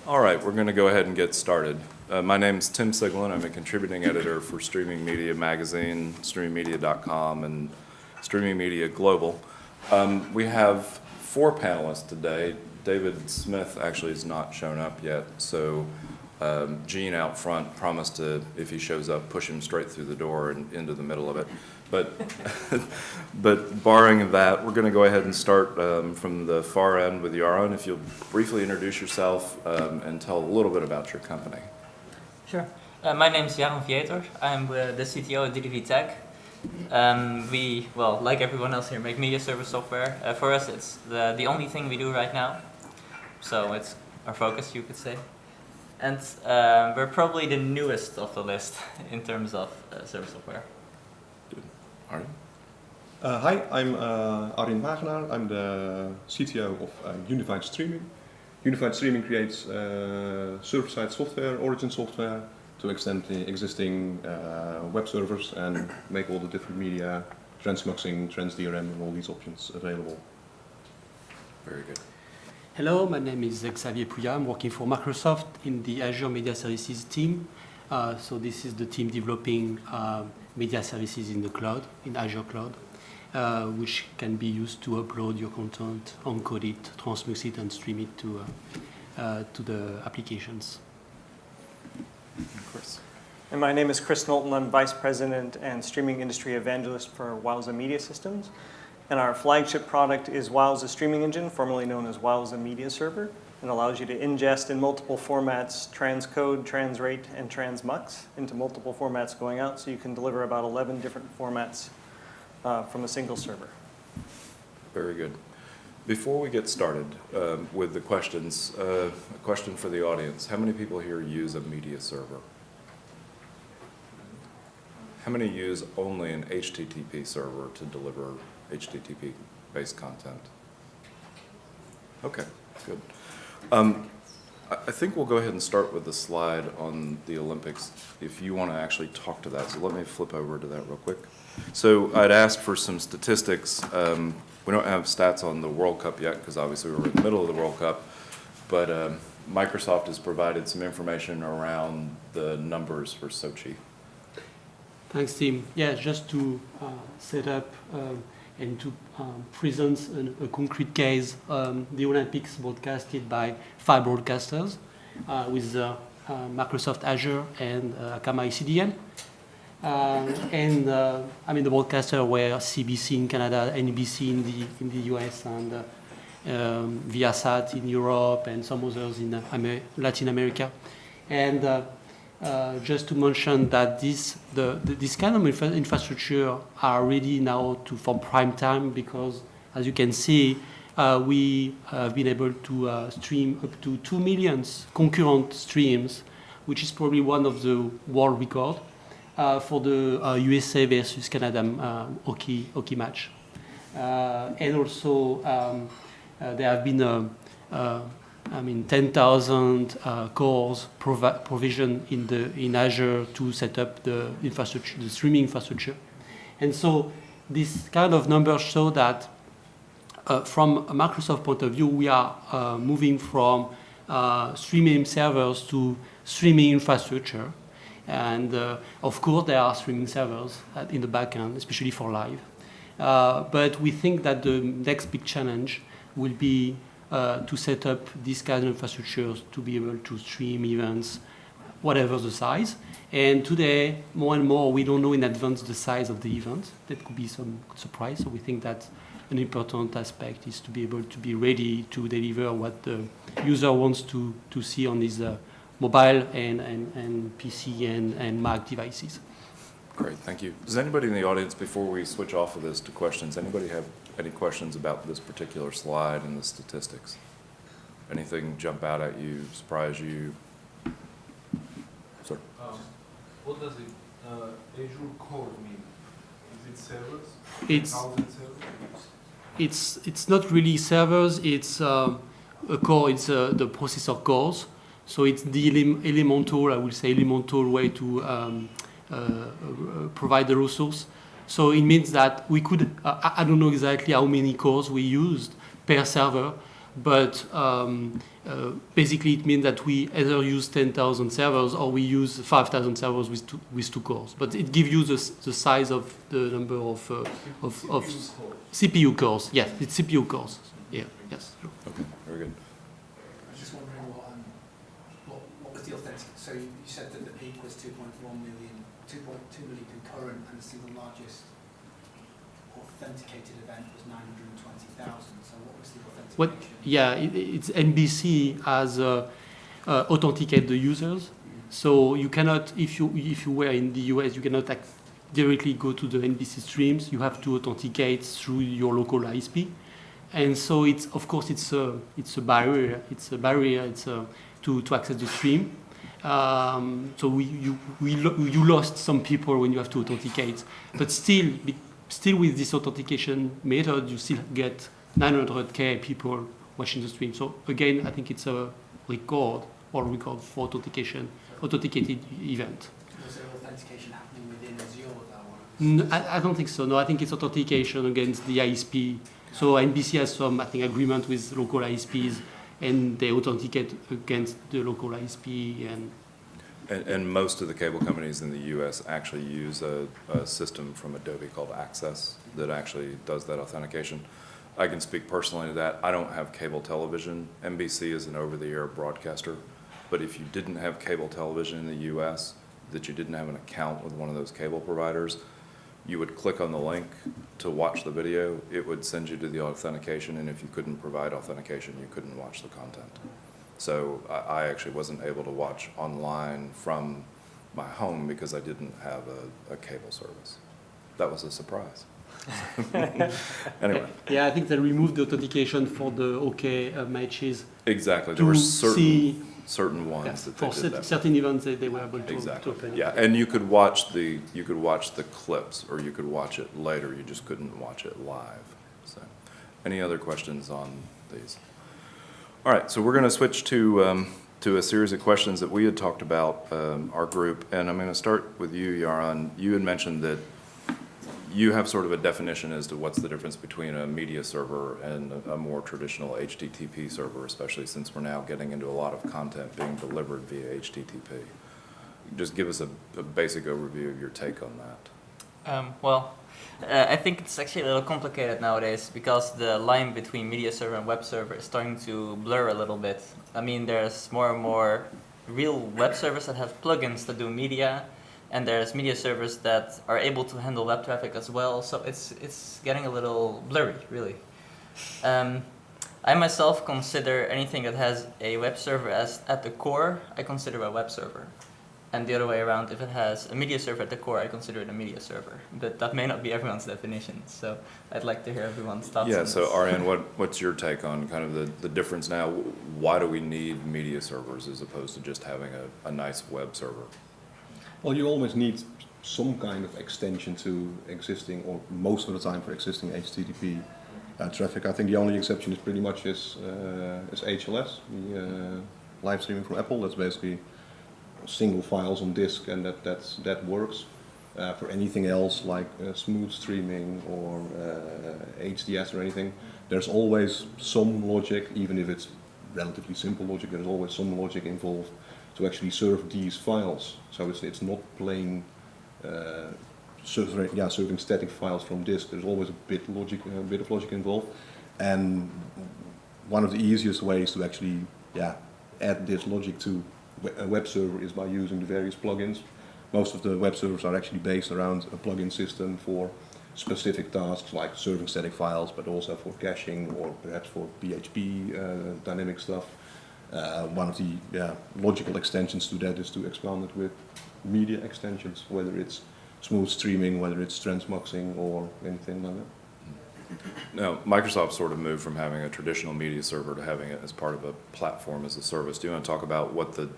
All right, we're going to go ahead and get started. My name's Tim Siglin. I'm a contributing editor for Streaming Media Magazine, streamingmedia.com, and Streaming Media Global. We have 4 panelists today. David Smith actually has not shown up yet, so Gene out front promised to, if he shows up, push him straight through the door and into the middle of it. But, but barring that, we're going to go ahead and start from the far end with Yaron. If you'll briefly introduce yourself and tell a little bit about your company. Sure. My name is Yaron Vietor. I'm the CTO at DDV Tech. We, well, like everyone else here, make media server software. For us, it's the only thing we do right now. So it's our focus, you could say. And we're probably the newest of the list in terms of server software. Arjen? Hi, I'm Arjen Wagenaar. I'm the CTO of Unified Streaming. Unified Streaming creates server-side software, origin software, to extend the existing web servers and make all the different media, transmuxing, transDRM, and all these options available. Very good. Hello, my name is Xavier Pouillat. I'm working for Microsoft in the Azure Media Services team. So this is the team developing media services in the cloud, in Azure Cloud, which can be used to upload your content, encode it, transmux it, and stream it to the applications. Chris. And my name is Chris Knowlton. I'm Vice President and Streaming Industry Evangelist for Wowza Media Systems. And our flagship product is Wowza Streaming Engine, formerly known as Wowza Media Server. It allows you to ingest in multiple formats, transcode, transrate, and transmux into multiple formats going out, so you can deliver about 11 different formats from a single server. Very good. Before we get started with the questions, a question for the audience. How many people here use a media server? How many use only an HTTP server to deliver HTTP-based content? Okay, good. I think we'll go ahead and start with the slide on the Olympics, if you want to actually talk to that. So let me flip over to that real quick. So I'd asked for some statistics. We don't have stats on the World Cup yet, because obviously we're in the middle of the World Cup, but Microsoft has provided some information around the numbers for Sochi. Thanks, Tim. Yeah, just to set up and to present a concrete case, the Olympics broadcasted by 5 broadcasters with Microsoft Azure and Akamai CDN. I mean, the broadcasters were CBC in Canada, NBC in the US, and Viasat in Europe, and some others in Latin America. And just to mention that this kind of infrastructure are ready now for prime time, because as you can see, we have been able to stream up to 2 million concurrent streams, which is probably one of the world record for the USA versus Canada hockey match. And also there have been 10,000 cores provisioned in Azure to set up the infrastructure, the streaming infrastructure. And so this kind of numbers show that from a Microsoft point of view, we are moving from streaming servers to streaming infrastructure. And of course, there are streaming servers in the backend, especially for live. But we think that the next big challenge will be to set up this kind of infrastructures to be able to stream events, whatever the size. And today, more and more, we don't know in advance the size of the event. That could be some surprise. So we think that an important aspect is to be able to be ready to deliver what the user wants to see on his mobile and PC and Mac devices. Great, thank you. Does anybody in the audience, before we switch off of this to questions, anybody have any questions about this particular slide and the statistics? Anything jump out at you, surprise you? Sir? What does it, Azure core mean? Is it servers? It's 1,000 servers? it's not really servers. It's a core. It's the processor cores. So it's the elemental, I would say, elemental way to provide the resource. So it means that we could, I don't know exactly how many cores we used per server, but basically it means that we either use 10,000 servers or we use 5,000 servers with two cores. But it gives you the size of the number of CPU cores. Yes, it's CPU cores. Yeah, yes. Sure. Okay, very good. I was just wondering what was the authentic? So you said that the peak was 2.2 million concurrent, and the single largest authenticated event was 920,000. So what was the authentication? What? Yeah, it's NBC has authenticate the users. So you cannot, if you were in the US, you cannot directly go to the NBC streams. You have to authenticate through your local ISP, and so it's of course it's a barrier. It's a barrier. To access the stream. So you lost some people when you have to authenticate, but still with this authentication method, you still get 900K people watching the stream. So again, I think it's a record for authenticated event. Was there authentication happening within Azure though? I don't think so. No, I think it's authentication against the ISP. So NBC has some, I think, agreement with local ISPs, and they authenticate against the local ISP. And most of the cable companies in the U.S. actually use a system from Adobe called Access that actually does that authentication. I can speak personally to that. I don't have cable television. NBC is an over-the-air broadcaster. But if you didn't have cable television in the U.S., that you didn't have an account with one of those cable providers, you would click on the link to watch the video. It would send you to the authentication, and if you couldn't provide authentication, you couldn't watch the content. So I actually wasn't able to watch online from my home because I didn't have a cable service. That was a surprise. Anyway. Yeah, I think they removed the authentication for the OK matches. Exactly. There were certain ones Yes, that for they did that. certain events they were able to Exactly. open. Yeah, and you could watch the clips, or you could watch it later. You just couldn't watch it live. So, any other questions on these? All right, so we're going to switch to a series of questions that we had talked about, our group, and I'm going to start with you, Yaron. You had mentioned that you have sort of a definition as to what's the difference between a media server and a more traditional HTTP server, especially since we're now getting into a lot of content being delivered via HTTP. Just give us a basic overview of your take on that. I think it's actually a little complicated nowadays because the line between media server and web server is starting to blur a little bit. I mean, there's more and more real web servers that have plugins that do media, and there's media servers that are able to handle web traffic as well, so it's getting a little blurry, really. I myself consider anything that has a web server as at the core, I consider a web server. And the other way around, if it has a media server at the core, I consider it a media server. But that may not be everyone's definition, so I'd like to hear everyone's thoughts on Yeah, this. so Ariane, what's your take on kind of the difference now? Why do we need media servers as opposed to just having a nice web server? Well, you always need some kind of extension to existing, or most of the time for existing HTTP traffic. I think the only exception is pretty much is HLS, the live streaming from Apple. That's basically single files on disk, and that works. For anything else like smooth streaming or HDS or anything, there's always some logic, even if it's relatively simple logic, there's always some logic involved to actually serve these files. So it's not plain serving static files from disk. There's always a bit of logic involved, and one of the easiest ways to actually add this logic to a web server is by using the various plugins. Most of the web servers are actually based around a plugin system for specific tasks like serving static files, but also for caching or perhaps for PHP dynamic stuff. One of the logical extensions to that is to expand it with media extensions, whether it's smooth streaming, whether it's transmuxing or anything like that. Now, Microsoft sort of moved from having a traditional media server to having it as part of a platform as a service. Do you want to talk about what the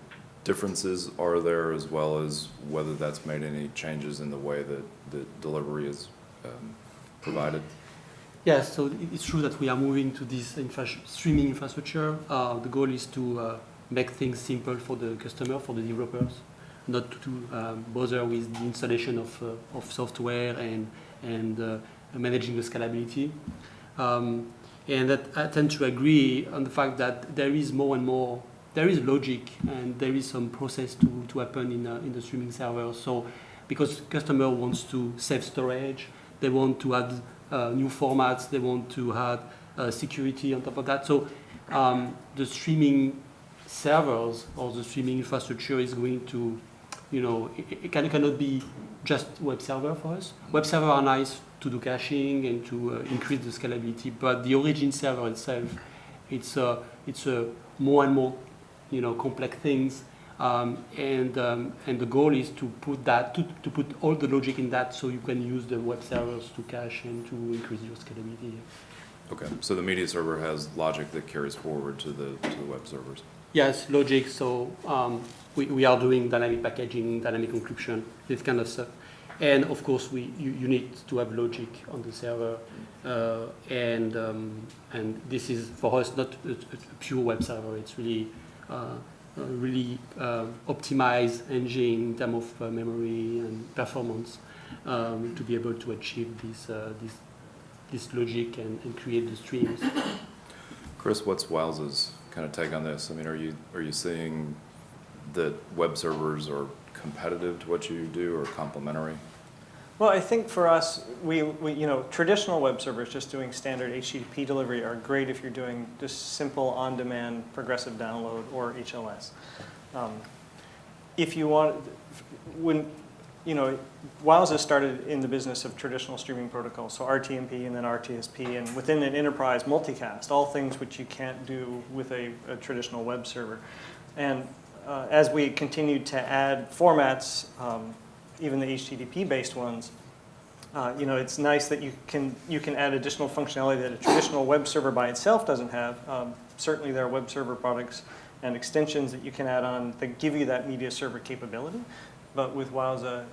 differences are there, as well as whether that's made any changes in the way that the delivery is provided? Yes, so it's true that we are moving to this streaming infrastructure. The goal is to make things simple for the customer, for the developers, not to bother with the installation of software and managing the scalability. And that I tend to agree on the fact that there is more and more, there is logic and there is some process to happen in the streaming server. So because customer wants to save storage, they want to add new formats, they want to add security on top of that. So the streaming servers or the streaming infrastructure is going to, it cannot be just web server for us. Web server are nice to do caching and to increase the scalability, but the origin server itself, it's a more and more, complex things, and the goal is to put that to put all the logic in that, so you can use the web servers to cache and to increase your scalability. Okay, so the media server has logic that carries forward to the web servers. Yes, logic. So we are doing dynamic packaging, dynamic encryption, this kind of stuff. And of course, you need to have logic on the server, and this is for us not a pure web server. It's really optimized engine in terms of memory and performance to be able to achieve this logic and create the streams. Chris, what's Wowza's kind of take on this? I mean, are you seeing that web servers are competitive to what you do or complementary? Well, I think for us, we traditional web servers just doing standard HTTP delivery are great if you're doing just simple on-demand progressive download or HLS. If you want, Wowza started in the business of traditional streaming protocols, so RTMP and then RTSP, and within an enterprise multicast, all things which you can't do with a traditional web server. And as we continued to add formats, even the HTTP-based ones, it's nice that you can add additional functionality that a traditional web server by itself doesn't have. Certainly there are web server products and extensions that you can add on that give you that media server capability. But with Wowza,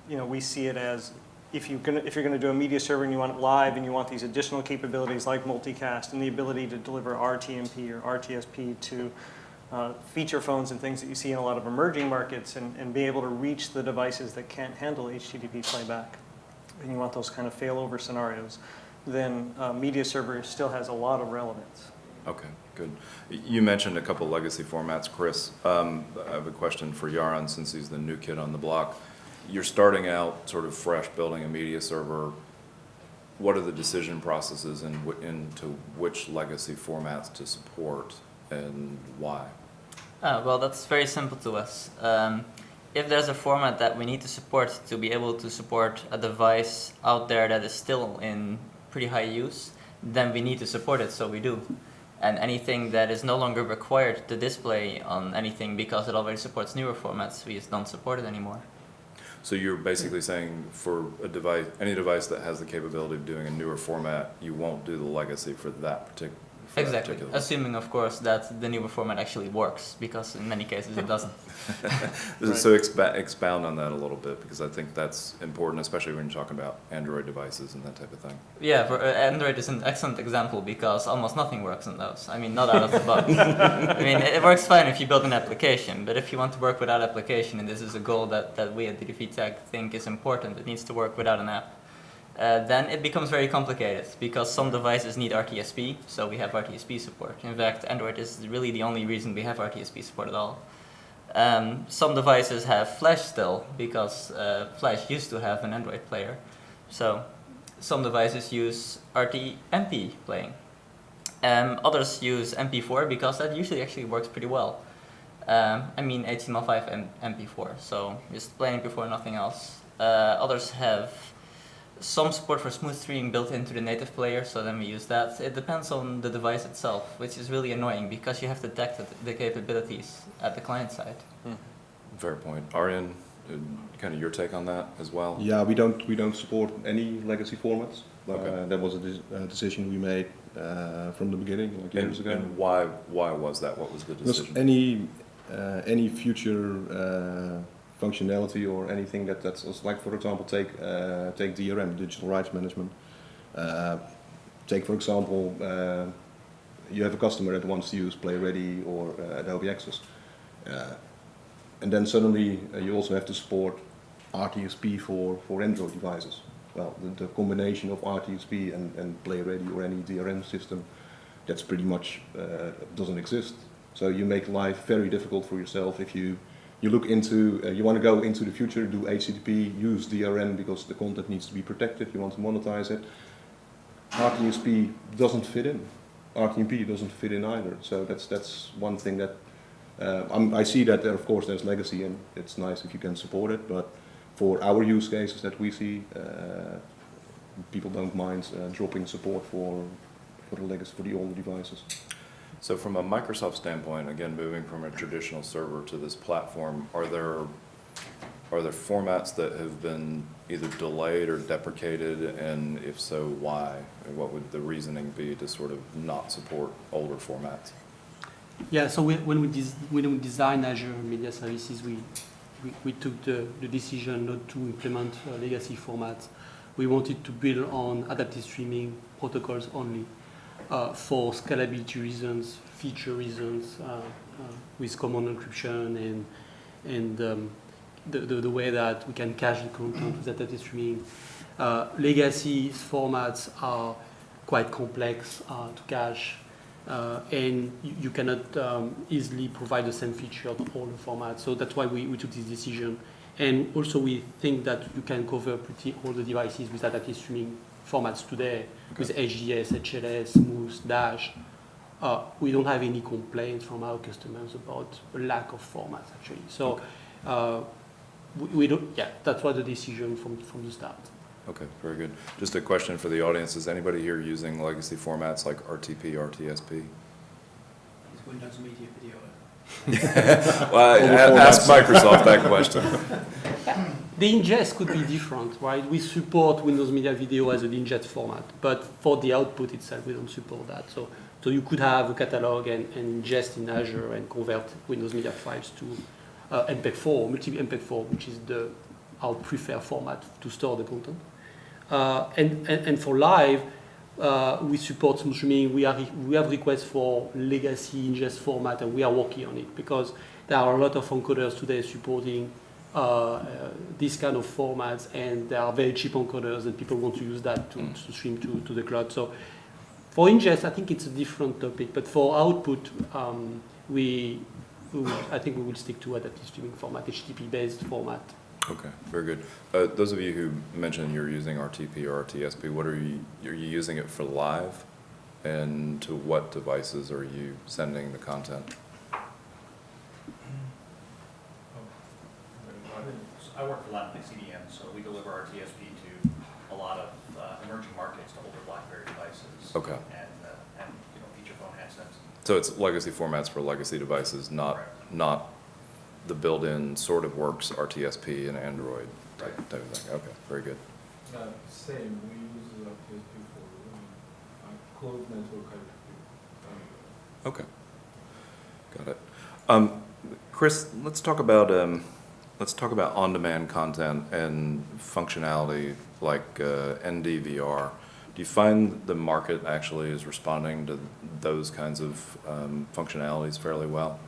we see it as if you're going to do a media server and you want it live and you want these additional capabilities like multicast and the ability to deliver RTMP or RTSP to feature phones and things that you see in a lot of emerging markets and be able to reach the devices that can't handle HTTP playback, and you want those kind of failover scenarios, then media server still has a lot of relevance. Okay, good. You mentioned a couple legacy formats, Chris. I have a question for Yaron, since he's the new kid on the block. You're starting out sort of fresh, building a media server. What are the decision processes into which legacy formats to support and why? Well, that's very simple to us. If there's a format that we need to support to be able to support a device out there that is still in pretty high use, then we need to support it, so we do. And anything that is no longer required to display on anything because it already supports newer formats, we just don't support it anymore. So you're basically saying for a device, any device that has the capability of doing a newer format, you won't do the legacy for that particular. Exactly, assuming of course that the newer format actually works, because in many cases it doesn't. Right. So expound on that a little bit, because I think that's important, especially when you're talking about Android devices and that type of thing. Yeah, for, Android is an excellent example because almost nothing works on those. I mean, not out of the box. I mean, it works fine if you build an application, but if you want to work without application, and this is a goal that we at DDV Tech think is important, it needs to work without an app. Then it becomes very complicated because some devices need RTSP, so we have RTSP support. In fact, Android is really the only reason we have RTSP support at all. Some devices have Flash still because Flash used to have an Android player. So some devices use RTMP playing. Others use MP4 because that usually actually works pretty well. I mean HTML5 and MP4, so just plain MP4, nothing else. Others have some support for smooth streaming built into the native player, so then we use that. It depends on the device itself, which is really annoying because you have to detect the capabilities at the client side. Fair point. Arjen, kind of your take on that as well? Yeah, we don't support any legacy formats. Okay. That was a decision we made from the beginning, like years ago. And why was that? What was the Because decision? any future functionality or anything that's like, for example, take DRM, digital rights management. Take, for example, you have a customer that wants to use PlayReady or Adobe Access, and then suddenly you also have to support RTSP for Android devices. well, the combination of RTSP and PlayReady or any DRM system, that's pretty much doesn't exist. So you make life very difficult for yourself if you look into, you want to go into the future, do HTTP, use DRM because the content needs to be protected, you want to monetize it. RTSP doesn't fit in. RTMP doesn't fit in either. So that's one thing that I see that there, of course, there's legacy and it's nice if you can support it, but for our use cases that we see, people don't mind dropping support for the legacy, for the older devices. So from a Microsoft standpoint, again, moving from a traditional server to this platform, are there formats that have been either delayed or deprecated, and if so, why? And what would the reasoning be to sort of not support older formats? Yeah, so when we design Azure Media Services, we took the decision not to implement legacy formats. We wanted to build on adaptive streaming protocols only for scalability reasons, feature reasons, with common encryption and the way that we can cache the content with adaptive streaming. Legacy formats are quite complex to cache. And you cannot easily provide the same feature on all the formats. So that's why we took this decision. And also we think that you can cover pretty all the devices with adaptive streaming formats today, with HDS, HLS, Smooth, Dash. We don't have any complaints from our customers about a lack of formats, actually. So we don't, yeah, that was the decision from the start. Okay, very good. Just a question for the audience. Is anybody here using legacy formats like RTP, RTSP? It's Windows Media Video. Well, ask Microsoft that question. The ingest could be different, right? We support Windows Media Video as an ingest format, but for the output itself, we don't support that. So you could have a catalog and ingest in Azure and convert Windows Media files to MPEG-4, multi-MPEG-4, which is our preferred format to store the content. And for live, we support smooth streaming. We have requests for legacy ingest format, and we are working on it because there are a lot of encoders today supporting these kind of formats, and there are very cheap encoders, and people want to use that to stream to the cloud. So for ingest, I think it's a different topic, but for output, I think we will stick to adaptive streaming format, HTTP-based format. Okay, very good. Those of you who mentioned you're using RTP or RTSP, are you using it for live? And to what devices are you sending the content? I work for Latin CDN, so we deliver RTSP to a lot of emerging markets, to older BlackBerry devices. Okay. And feature phone handsets. So it's legacy formats for legacy devices, not the built-in sort of works RTSP and Android type of thing. Okay, very good. Same, we use RTSP for closed network IPv4. Okay, got it. Chris, let's talk about on-demand content and functionality like NDVR. Do you find the market actually is responding to those kinds of functionalities fairly well?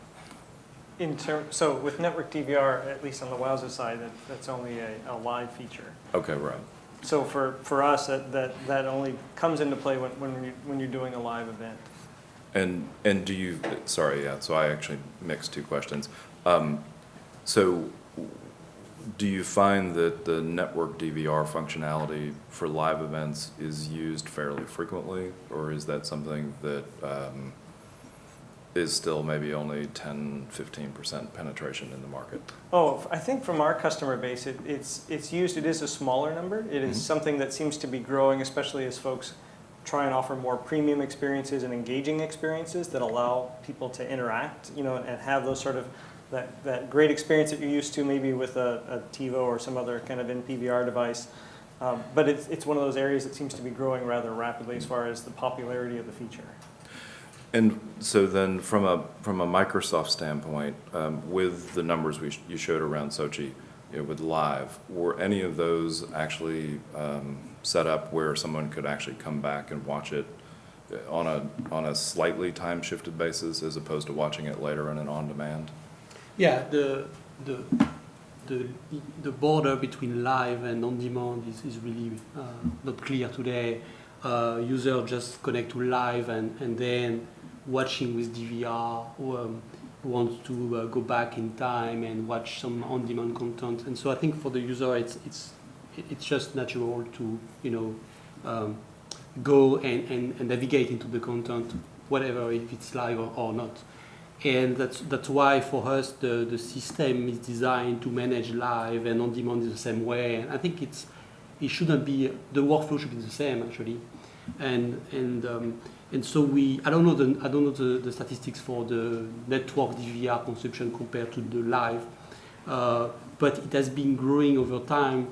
So with network DVR, at least on the Wowza side, that's only a live feature. Okay, right. So for us, that only comes into play when you're doing a live event. And do you, sorry, yeah, so I actually mixed two questions. So do you find that the network DVR functionality for live events is used fairly frequently, or is that something that is still maybe only 10–15% penetration in the market? Oh, I think from our customer base, it's used. It is a smaller number. It is something that seems to be growing, especially as folks try and offer more premium experiences and engaging experiences that allow people to interact, and have those sort of that great experience that you're used to maybe with a TiVo or some other kind of NPVR device. But it's one of those areas that seems to be growing rather rapidly as far as the popularity of the feature. And so then from a Microsoft standpoint, with the numbers you showed around Sochi, with live, were any of those actually set up where someone could actually come back and watch it on a slightly time-shifted basis as opposed to watching it later on an on-demand? Yeah, the the border between live and on demand is really not clear today. User just connect to live and then watching with DVR wants to go back in time and watch some on-demand content. And so I think for the user, it's just natural to go and navigate into the content, whatever, if it's live or not. And that's why for us the system is designed to manage live and on demand in the same way. And I think it shouldn't be, the workflow should be the same actually. And so I don't know the statistics for the network DVR consumption compared to the live, but it has been growing over time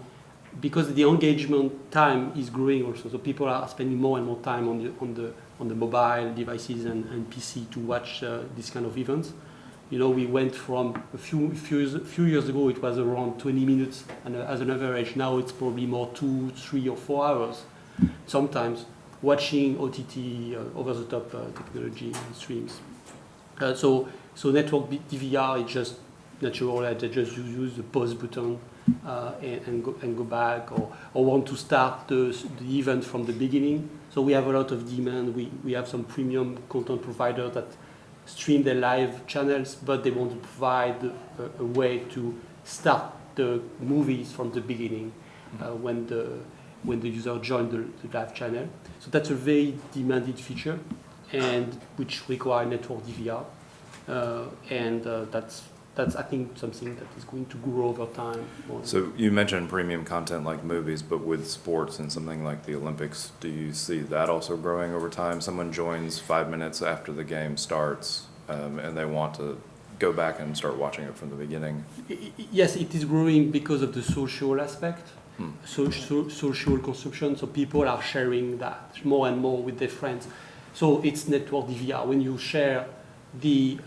because the engagement time is growing also. So people are spending more and more time on the mobile devices and PC to watch this kind of events. We went from a few years ago, it was around 20 minutes, and as an average, now it's probably more 2, 3, or 4 hours, sometimes, watching OTT, over-the-top technology streams. So network DVR is just natural. They just use the pause button and go back, or want to start the event from the beginning. So we have a lot of demand. We have some premium content providers that stream their live channels, but they want to provide a way to start the movies from the beginning when the user joins the live channel. So that's a very demanded feature, and which require network DVR, and that's I think something that is going to grow over time. So you mentioned premium content like movies, but with sports and something like the Olympics, do you see that also growing over time? Someone joins 5 minutes after the game starts, and they want to go back and start watching it from the beginning. Yes, it is growing because of the social aspect. Social consumption, so people are sharing that more and more with their friends. So it's network DVR. When you share the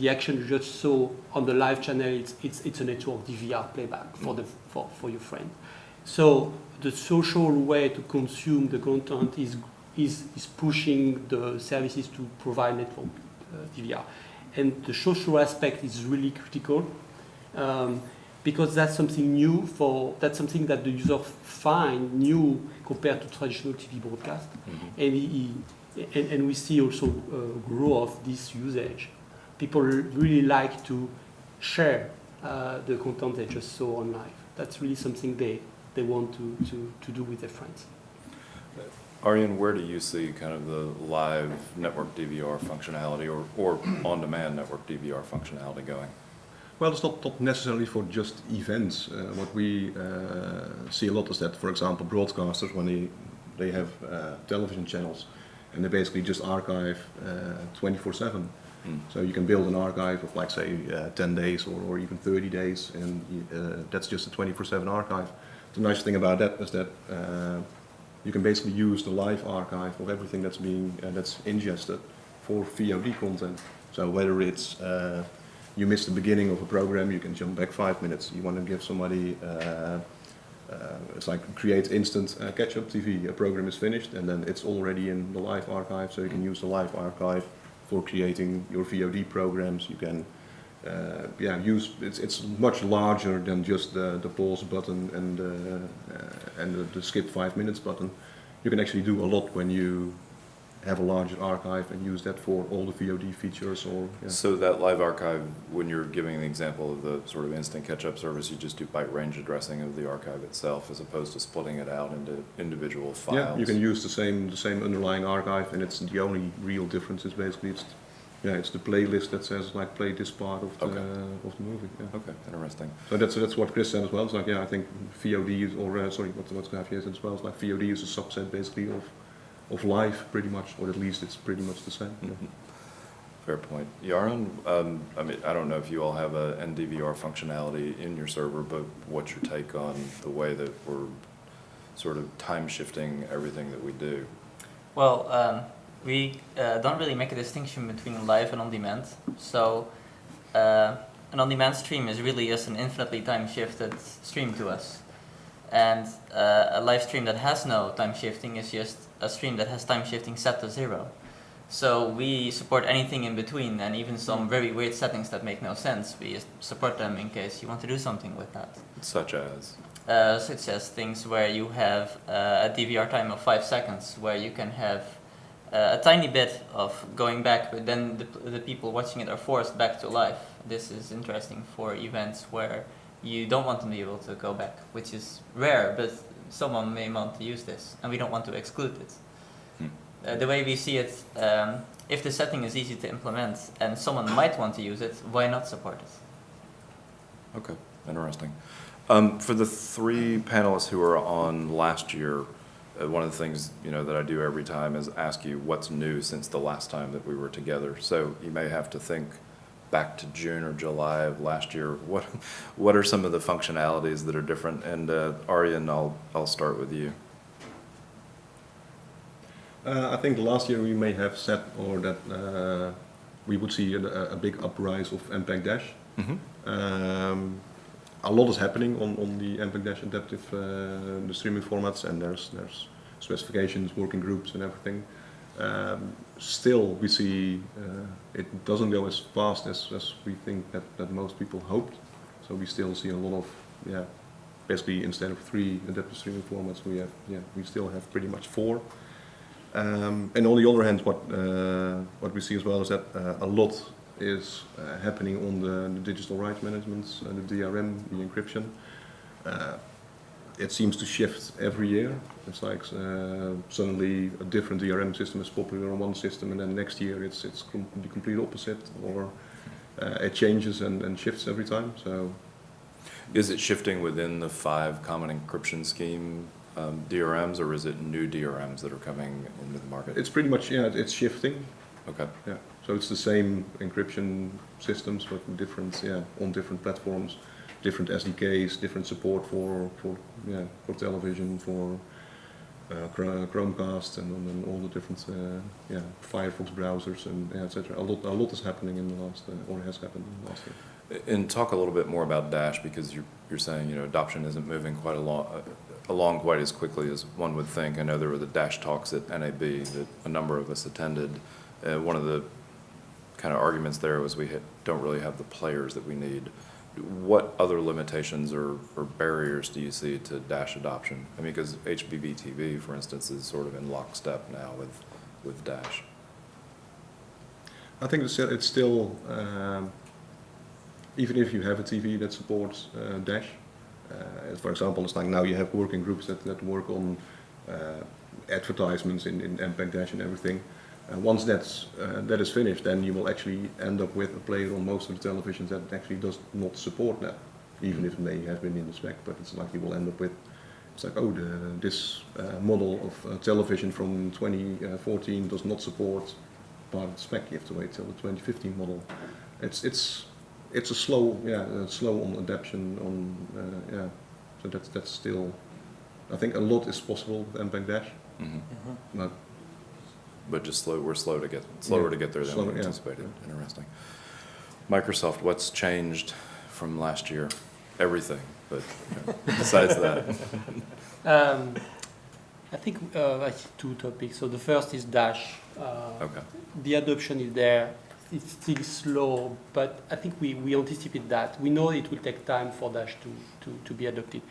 action you just saw on the live channel, it's a network DVR playback for your friend. So the social way to consume the content is pushing the services to provide network DVR, and the social aspect is really critical. Because that's something new that's something that the user find new compared to traditional TV broadcast, and we see also growth of this usage. People really like to share the content they just saw on live. That's really something they want to do with their friends. Arjen, where do you see kind of the live network DVR functionality or on-demand network DVR functionality going? Well, it's not necessarily for just events. What we see a lot is that, for example, broadcasters, when they have television channels, and they basically just archive 24/7. So you can build an archive of, like, say, 10 days or even 30 days, and that's just a 24/7 archive. The nice thing about that is that you can basically use the live archive of everything that's ingested for VOD content. So whether it's you missed the beginning of a program, you can jump back 5 minutes. You want to give somebody, it's like create instant catch-up TV. A program is finished and then it's already in the live archive, so you can use the live archive for creating your VOD programs. You can it's much larger than just the pause button and the skip 5 minutes button. You can actually do a lot when you have a larger archive and use that for all the VOD features. So that live archive, when you're giving the example of the sort of instant catch-up service, you just do byte range addressing of the archive itself as opposed to splitting it out into individual files. Yeah, you can use the same underlying archive, and it's the only real difference is basically it's the playlist that says, like, play this part of the movie. Yeah. Okay, interesting. So that's what Chris said as well. It's like, I think VOD is, or what Javier said as well. It's like VOD is a subset basically of live, pretty much, or at least it's pretty much the same. Mm-hmm. Fair point. Yaron, I mean, I don't know if you all have a NDVR functionality in your server, but what's your take on the way that we're sort of time shifting everything that we do? Well, we don't really make a distinction between live and on-demand. So an on-demand stream is really just an infinitely time-shifted stream to us. And a live stream that has no time shifting is just a stream that has time shifting set to 0. So we support anything in between, and even some very weird settings that make no sense. We support them in case you want to do something with that. Such as? Such as things where you have a DVR time of 5 seconds, where you can have a tiny bit of going back, but then the people watching it are forced back to life. This is interesting for events where you don't want them to be able to go back, which is rare, but someone may want to use this, and we don't want to exclude it. The way we see it, if the setting is easy to implement and someone might want to use it, why not support it? Okay, interesting. For the 3 panelists who were on last year, one of the things that I do every time is ask you what's new since the last time that we were together. So you may have to think back to June or July of last year. What are some of the functionalities that are different? And Arjen, I'll start with you. I think last year we may have said that we would see a big uprise of MPEG Dash. Mm-hmm. A lot is happening on the MPEG Dash adaptive the streaming formats, and there's specifications, working groups, and everything. Still, we see it doesn't go as fast as we think that most people hoped. So we still see a lot of basically instead of 3 adaptive streaming formats, we still have pretty much 4. And on the other hand, what we see as well is that a lot is happening on the digital rights management, the DRM, the encryption. It seems to shift every year. It's like suddenly a different DRM system is popular on one system, and then next year it's the complete opposite, or it changes and shifts every time. So, is it shifting within the 5 common encryption scheme DRMs, or is it new DRMs that are coming into the market? it's pretty much it's shifting. Okay. Yeah. So it's the same encryption systems, but different on different platforms, different SDKs, different support for television, for Chromecast, and all the different Firefox browsers and etc. A lot is happening in the last or has happened in the last year. And talk a little bit more about Dash, because you're saying adoption isn't moving quite along quite as quickly as one would think. I know there were the Dash talks at NAB that a number of us attended. One of the kind of arguments there was we don't really have the players that we need. What other limitations or barriers do you see to Dash adoption? I mean, because HBB TV, for instance, is sort of in lockstep now with Dash. I think it's still, even if you have a TV that supports Dash, for example, it's like now you have working groups that work on advertisements in MPEG Dash and everything. Once that is finished, then you will actually end up with a player on most of the televisions that actually does not support that, even if it may have been in the spec. But it's like you will end up with, it's like, this model of television from 2014 does not support part of the spec. You have to wait till the 2015 model. It's a slow on adaptation on So that's still, I think a lot is possible with MPEG Dash. Mm-hmm. But just we're slower to get there than we anticipated. Interesting. Microsoft, what's changed from last year? Everything, but besides that. I think I see 2 topics. So the first is Dash. Okay. The adoption is there. It's still slow, but I think we anticipate that. We know it will take time for Dash to be adopted,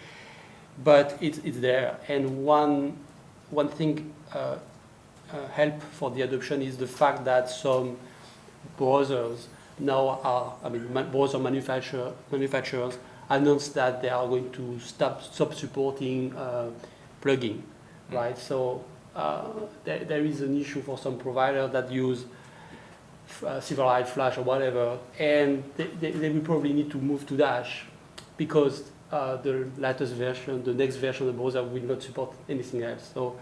but it's there. And one thing help for the adoption is the fact that some browsers now browser manufacturers announced that they are going to stop supporting plugging, right? So there is an issue for some providers that use Silverlight, Flash, or whatever, and they will probably need to move to Dash because the latest version, the next version of the browser will not support anything else. So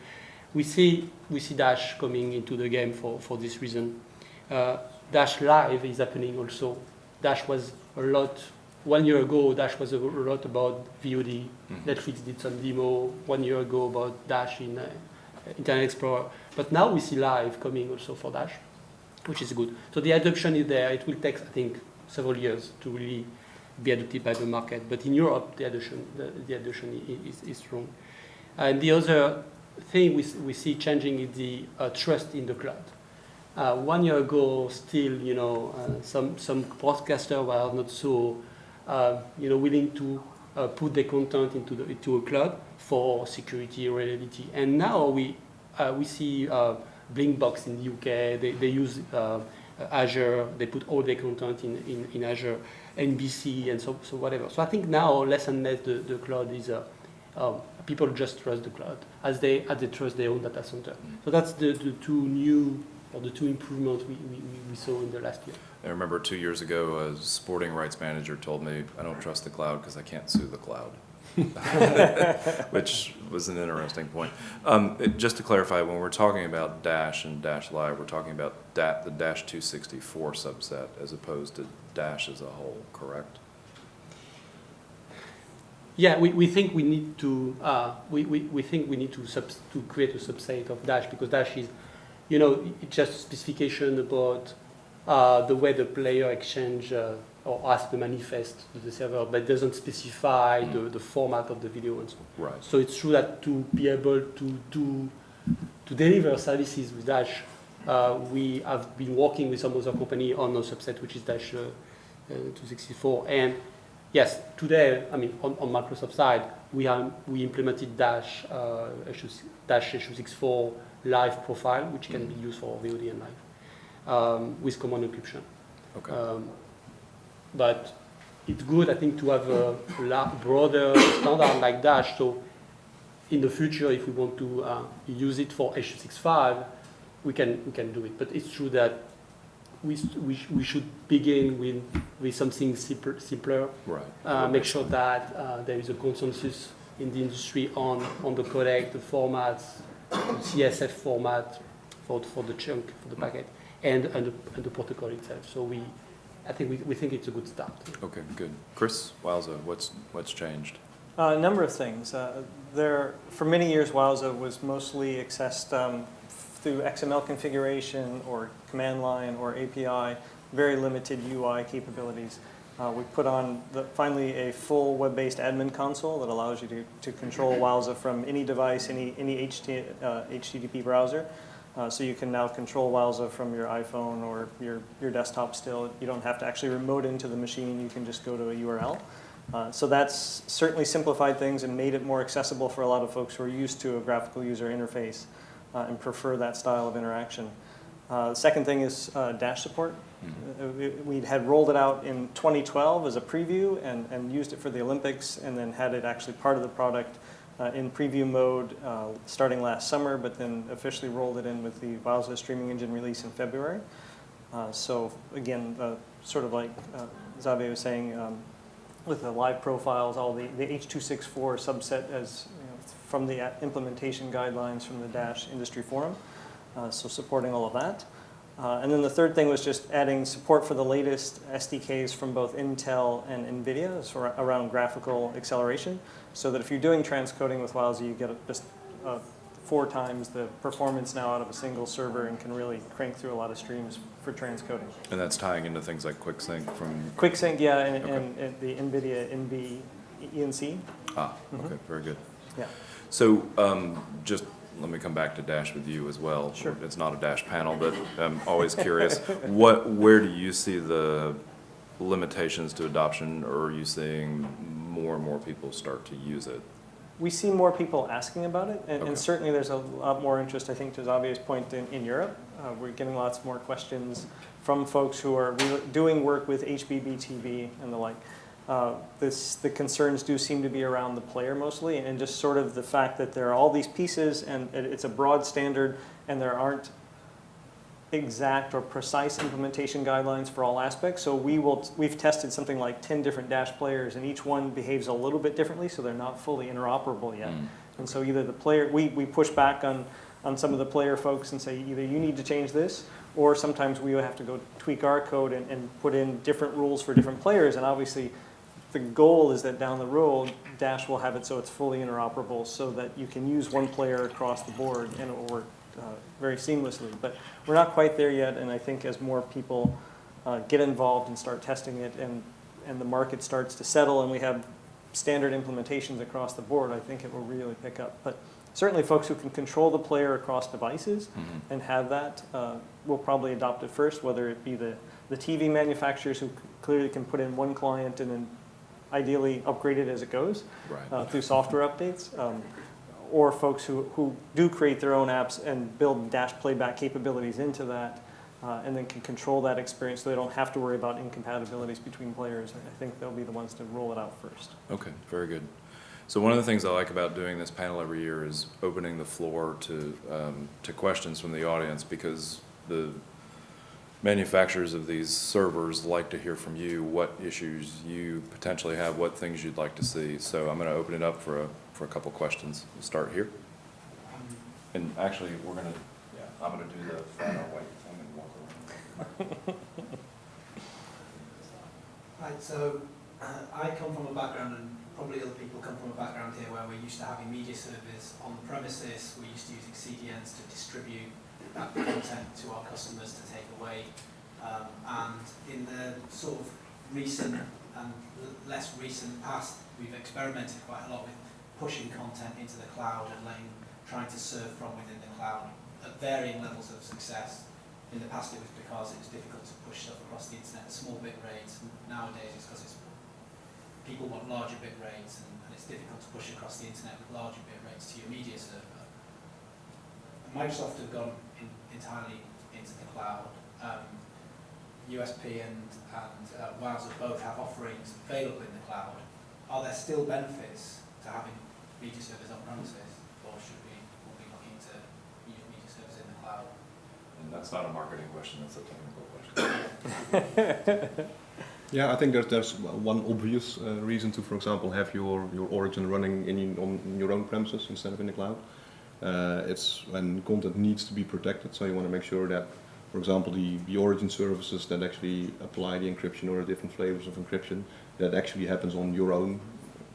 we see Dash coming into the game for this reason. Dash Live is happening also. Dash was a lot, 1 year ago, Dash was a lot about VOD. Netflix did some demo 1 year ago about Dash in Internet Explorer. But now we see Live coming also for Dash, which is good. So the adoption is there. It will take, I think, several years to really be adopted by the market. But in Europe, the adoption is strong. And the other thing we see changing is the trust in the cloud. 1 year ago, still, some podcasters were not so, willing to put their content into a cloud for security reliability. And now we see Blinkbox in the UK. They use Azure. They put all their content in Azure, NBC, and so whatever. So I think now less and less the cloud is. People just trust the cloud as they trust their own data center. So that's the two new or the two improvements we saw in the last year. I remember 2 years ago, a sporting rights manager told me, I don't trust the cloud because I can't sue the cloud, which was an interesting point. Just to clarify, when we're talking about Dash and Dash Live, we're talking about the Dash 264 subset as opposed to Dash as a whole, correct? Yeah, we think we need to we think we need to create a subset of Dash, because Dash is, it's just specification about the way the player exchange or ask the manifest to the server, but doesn't specify the format of the video and so on. Right. So it's true that to be able to deliver services with Dash, we have been working with some other company on a subset which is Dash 264. And yes, today, I mean, on Microsoft side, we implemented Dash HU64 live profile, which can be used for VOD and live with command encryption. Okay. But it's good, I think, to have a broader standard like Dash. So in the future, if we want to use it for HU65, we can do it. But it's true that we should begin with something simpler. Right. Make sure that there is a consensus in the industry on the codec, the formats, the CSF format for the chunk, for the packet, and the protocol itself. So I think we think it's a good start. Okay, good. Chris Wowza, what's changed? A number of things. For many years, Wowza was mostly accessed through XML configuration or command line or API, very limited UI capabilities. We put on finally a full web-based admin console that allows you to control Wowza from any device, any HTTP browser. So you can now control Wowza from your iPhone or your desktop still. You don't have to actually remote into the machine. You can just go to a URL. So that's certainly simplified things and made it more accessible for a lot of folks who are used to a graphical user interface and prefer that style of interaction. The second thing is Dash support. We had rolled it out in 2012 as a preview and used it for the Olympics, and then had it actually part of the product in preview mode starting last summer, but then officially rolled it in with the Wowza Streaming Engine release in February. So again, sort of like Xavier was saying, with the live profiles, all the H.264 subset as from the implementation guidelines from the Dash Industry Forum, so supporting all of that. And then the third thing was just adding support for the latest SDKs from both Intel and NVIDIA so around graphical acceleration, so that if you're doing transcoding with Wowza, you get just 4 times the performance now out of a single server and can really crank through a lot of streams for transcoding. And that's tying into things like QuickSync from... QuickSync, yeah, and the NVIDIA NB ENC. Okay, very good. Yeah. So just let me come back to Dash with you as well. Sure. It's not a Dash panel, but I'm always curious. Where do you see the limitations to adoption, or are you seeing more and more people start to use it? We see more people asking about it, and, Okay. and certainly there's a lot more interest, I think, to Xavier's point, in Europe. We're getting lots more questions from folks who are doing work with HBBTV and the like. The concerns do seem to be around the player mostly, and just sort of the fact that there are all these pieces, and it's a broad standard, and there aren't exact or precise implementation guidelines for all aspects. So we've tested something like 10 different Dash players, and each one behaves a little bit differently, so they're not fully interoperable yet. And so either the player, we push back on some of the player folks and say, either you need to change this, or sometimes we have to go tweak our code and put in different rules for different players. And obviously, the goal is that down the road, Dash will have it so it's fully interoperable, so that you can use one player across the board and it will work very seamlessly. But we're not quite there yet, and I think as more people get involved and start testing it, and the market starts to settle, and we have standard implementations across the board, I think it will really pick up. But certainly folks who can control the player across devices and have that will probably adopt it first, whether it be the TV manufacturers who clearly can put in one client and then ideally upgrade it as it goes Right. through software updates, or folks who do create their own apps and build dash playback capabilities into that, and then can control that experience so they don't have to worry about incompatibilities between players. I think they'll be the ones to roll it out first. Okay, very good. So one of the things I like about doing this panel every year is opening the floor to questions from the audience, because the manufacturers of these servers like to hear from you what issues you potentially have, what things you'd like to see. So I'm going to open it up for a couple questions. We'll start here. And actually, I'm going to do the fat or white thing and walk around. Right, so I come from a background, and probably other people come from a background here, where we're used to having media servers on the premises. We're used to using CDNs to distribute that content to our customers to take away. And in the sort of recent and less recent past, we've experimented quite a lot with pushing content into the cloud and trying to serve from within the cloud at varying levels of success. In the past, it was because it was difficult to push stuff across the internet at small bit rates. Nowadays, it's because people want larger bit rates, and it's difficult to push across the internet with larger bit rates to your media server. Microsoft have gone entirely into the cloud. USP and Wowzer both have offerings available in the cloud. Are there still benefits to having media servers on premises, or should we be looking to use media servers in the cloud? And that's not a marketing question, that's a technical question. Yeah, I think there's one obvious reason to, for example, have your origin running on your own premises instead of in the cloud. It's when content needs to be protected, so you want to make sure that, for example, the origin services that actually apply the encryption or the different flavors of encryption, that actually happens on your own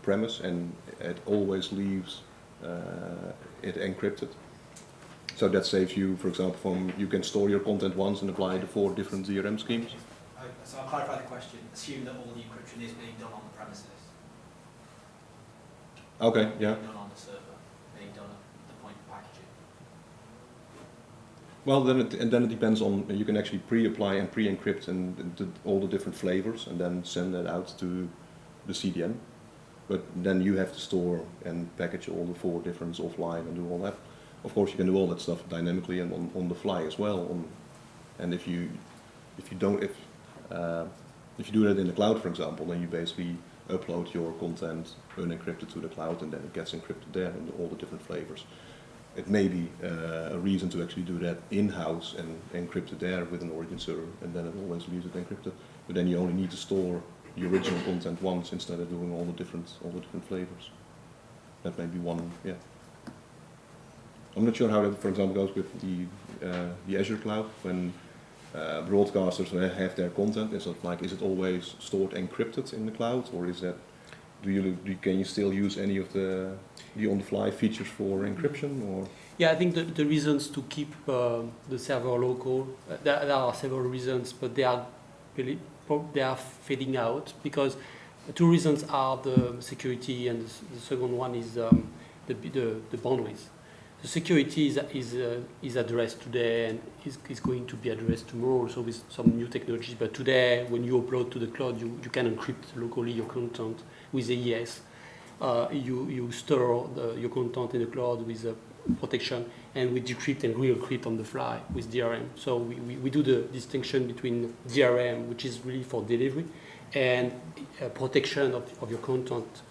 premise, and it always leaves it encrypted. So that saves you, for example, from you can store your content once and apply the 4 different DRM schemes. So I'll clarify the question. Assume that all the encryption is being done on the premises. Okay, yeah. Being done on the server, being done at the point of packaging. Well, then it depends on, you can actually pre-apply and pre-encrypt and all the different flavors and then send that out to the CDN. But then you have to store and package all the 4 difference offline and do all that. Of course, you can do all that stuff dynamically and on the fly as well. And if you do that in the cloud, for example, then you basically upload your content unencrypted to the cloud, and then it gets encrypted there in all the different flavors. It may be a reason to actually do that in-house and encrypt it there with an origin server, and then it always leaves it encrypted. But then you only need to store the original content once instead of doing all the different flavors. That may be one, yeah. I'm not sure how that, for example, goes with the Azure cloud when broadcasters have their content. Is it always stored encrypted in the cloud, or is that can you still use any of the on-the-fly features for encryption? Or Yeah, I think the reasons to keep the server local, there are several reasons, but they are fading out, because 2 reasons are the security, and the second one is the boundaries. The security is addressed today and is going to be addressed tomorrow also with some new technologies. But today, when you upload to the cloud, you can encrypt locally your content with AES. You store your content in the cloud with protection, and we decrypt and re-encrypt on the fly with DRM. So we do the distinction between DRM, which is really for delivery, and protection of your content.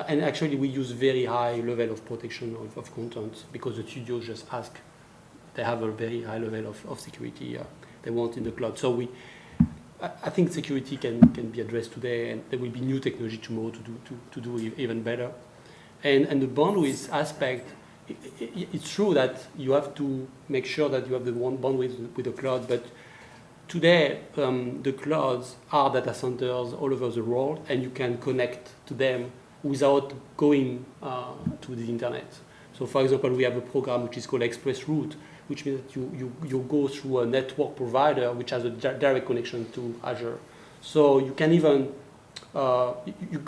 And actually, we use very high level of protection of content, because the studios just ask. They have a very high level of security they want in the cloud. So I think security can be addressed today, and there will be new technology tomorrow to do even better. And the boundaries aspect, it's true that you have to make sure that you have the one bandwidth with the cloud, but today the clouds are data centers all over the world, and you can connect to them without going to the internet. So for example, we have a program which is called ExpressRoute, which means that you go through a network provider which has a direct connection to Azure. So you can even you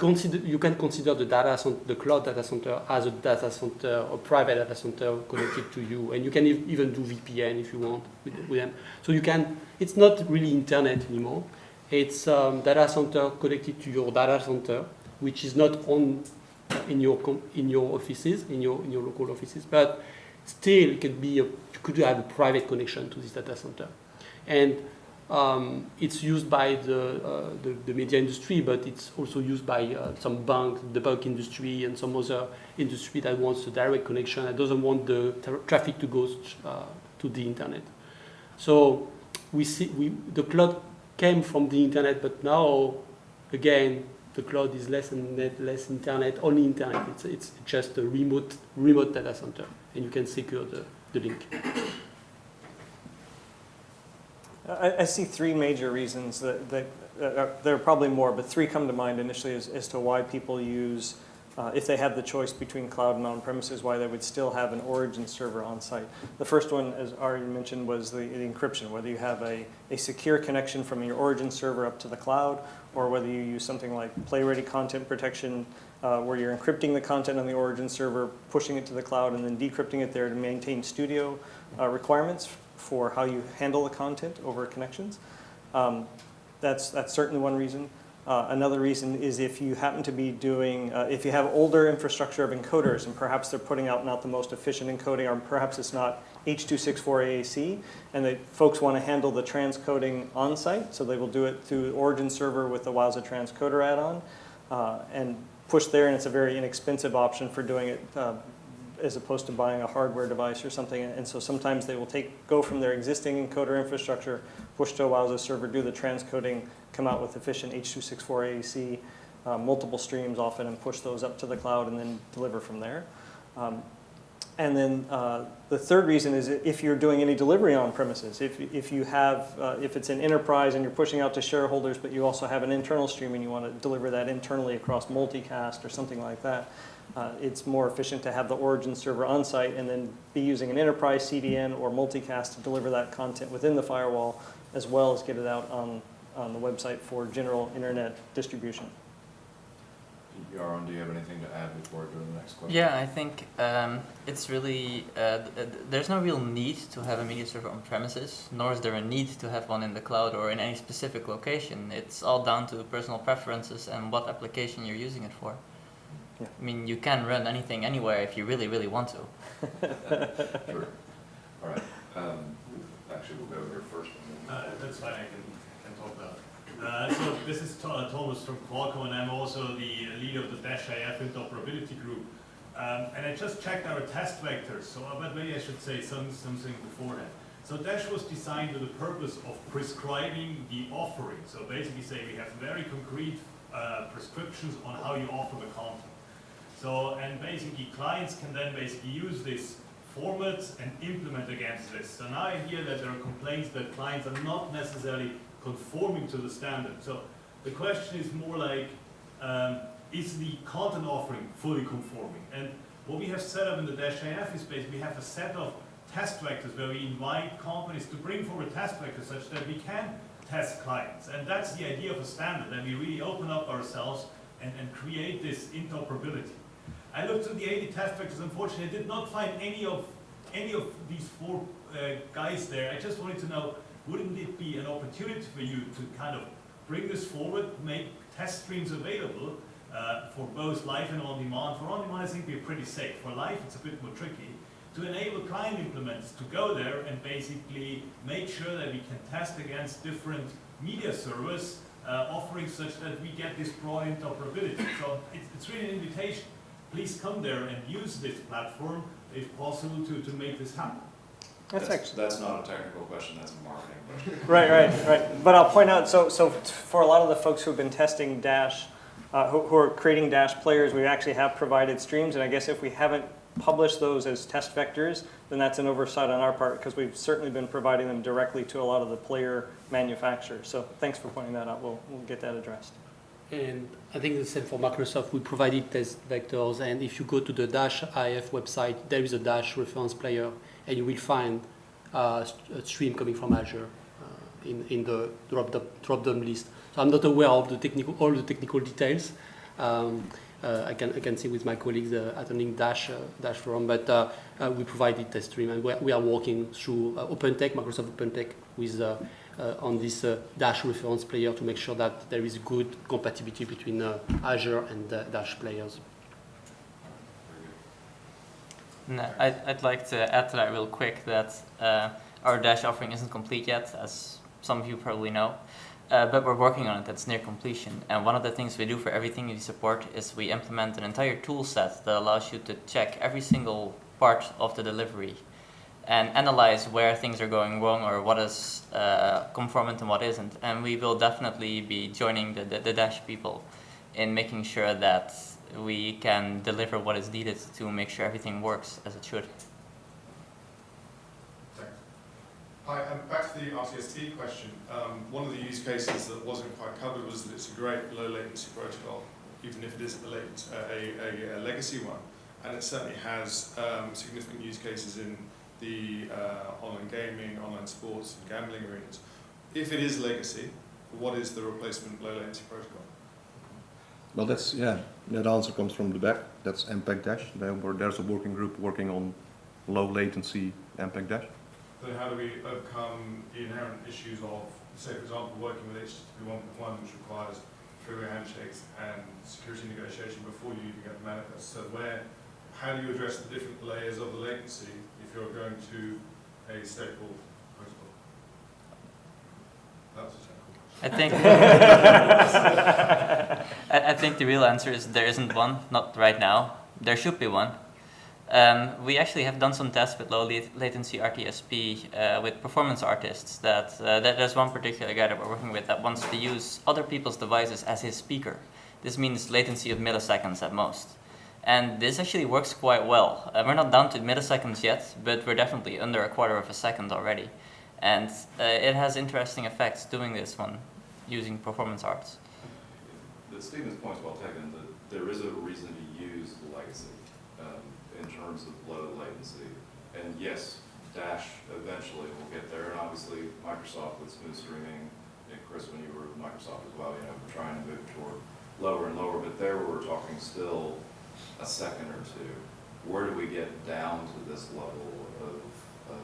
can consider the cloud data center as a data center, a private data center connected to you, and you can even do VPN if you want with them. So it's not really internet anymore. It's data center connected to your data center, which is not on in your offices, in your local offices, but still it can be you could have a private connection to this data center, and it's used by the media industry, but it's also used by some banks, the bank industry, and some other industry that wants a direct connection and doesn't want the traffic to go to the internet. So the cloud came from the internet, but now again the cloud is less internet, only internet. It's just a remote data center, and you can secure the link. I see three major reasons that there are probably more, but three come to mind initially as to why people use, if they have the choice between cloud and on-premises, why they would still have an origin server on site. The first one, as Ari mentioned, was the encryption, whether you have a secure connection from your origin server up to the cloud, or whether you use something like play-ready content protection, where you're encrypting the content on the origin server, pushing it to the cloud, and then decrypting it there to maintain studio requirements for how you handle the content over connections. That's certainly one reason. Another reason is if you happen to be doing, if you have older infrastructure of encoders and perhaps they're putting out not the most efficient encoding, or perhaps it's not H.264 AAC, and that folks want to handle the transcoding on site, so they will do it through the origin server with the Wowza transcoder add-on and push there, and it's a very inexpensive option for doing it as opposed to buying a hardware device or something. And so sometimes they will go from their existing encoder infrastructure, push to a Wowza server, do the transcoding, come out with efficient H.264 AAC, multiple streams often, and push those up to the cloud and then deliver from there. And then the third reason is if you're doing any delivery on premises, if it's an enterprise and you're pushing out to shareholders, but you also have an internal stream and you want to deliver that internally across multicast or something like that, it's more efficient to have the origin server on site and then be using an enterprise CDN or multicast to deliver that content within the firewall, as well as get it out on the website for general internet distribution. Yaron, do you have anything to add before I go to the next question? Yeah, I think it's really, there's no real need to have a media server on premises, nor is there a need to have one in the cloud or in any specific location. It's all down to personal preferences and what application you're using it for. Yeah. I mean, you can run anything anywhere if you really, really want to. Sure. All right. Actually, we'll go here first. That's fine, I can talk about it. So this is Thomas from Qualcomm, and I'm also the lead of the Dash-IF interoperability group. And I just checked our test vectors, so but maybe I should say something before that. So Dash was designed with the purpose of prescribing the offering. So basically say we have very concrete prescriptions on how you offer the content. So, and basically clients can then basically use this formats and implement against this. So now I hear that there are complaints that clients are not necessarily conforming to the standard. So the question is more like, is the content offering fully conforming? And what we have set up in the Dash-IF is basically we have a set of test vectors where we invite companies to bring forward test vectors such that we can test clients. And that's the idea of a standard, that we really open up ourselves and create this interoperability. I looked at the 80 test vectors. Unfortunately, I did not find any of these four guys there. I just wanted to know, wouldn't it be an opportunity for you to kind of bring this forward, make test streams available for both live and on-demand? For on-demand, I think we're pretty safe. For live, it's a bit more tricky. To enable client implementers to go there and basically make sure that we can test against different media servers offerings such that we get this broad interoperability. So it's really an invitation. Please come there and use this platform, if possible, to make this happen. That's not a technical question, that's a marketing question. Right. But I'll point out, so for a lot of the folks who have been testing Dash, who are creating Dash players, we actually have provided streams, and I guess if we haven't published those as test vectors, then that's an oversight on our part, because we've certainly been providing them directly to a lot of the player manufacturers. So thanks for pointing that out. We'll get that addressed. And I think the same for Microsoft. We provided test vectors, and if you go to the Dash-IF website, there is a Dash reference player, and you will find a stream coming from Azure in the drop-down list. So I'm not aware of all the technical details. I can see with my colleagues attending Dash forum, but we provided test stream, and we are working through OpenTech, Microsoft OpenTech, with on this Dash reference player to make sure that there is good compatibility between Azure and Dash players. No, I'd like to add to that real quick that our Dash offering isn't complete yet, as some of you probably know, but we're working on it. That's near completion. And one of the things we do for everything you support is we implement an entire tool set that allows you to check every single part of the delivery and analyze where things are going wrong or what is conformant and what isn't. And we will definitely be joining the Dash people in making sure that we can deliver what is needed to make sure everything works as it should. Thanks. Hi, back to the RTSP question. One of the use cases that wasn't quite covered was that it's a great low latency protocol, even if it isn't a legacy one. And it certainly has significant use cases in the online gaming, online sports, and gambling arenas. If it is legacy, what is the replacement low latency protocol? Well, that answer comes from the back. That's MPEG Dash. There's a working group working on low latency MPEG Dash. So how do we overcome the inherent issues of, say, for example, working with HTTP 1.1, which requires three-way handshakes and security negotiation before you even get the manifest? So how do you address the different layers of the latency if you're going to a stateful protocol? That was a technical question. I think the real answer is there isn't one, not right now. There should be one. We actually have done some tests with low latency RTSP with performance artists. That there's one particular guy that we're working with that wants to use other people's devices as his speaker. This means latency of milliseconds at most. And this actually works quite well. We're not down to milliseconds yet, but we're definitely under a quarter of a second already. And it has interesting effects doing this one using performance arts. Stephen's point's well taken, that there is a reason to use the legacy in terms of low latency. And yes, Dash eventually will get there, and obviously Microsoft with smooth streaming, and Chris, when you were with Microsoft as well, we're trying to move toward lower and lower, but there we're talking still a second or two. Where do we get down to this level of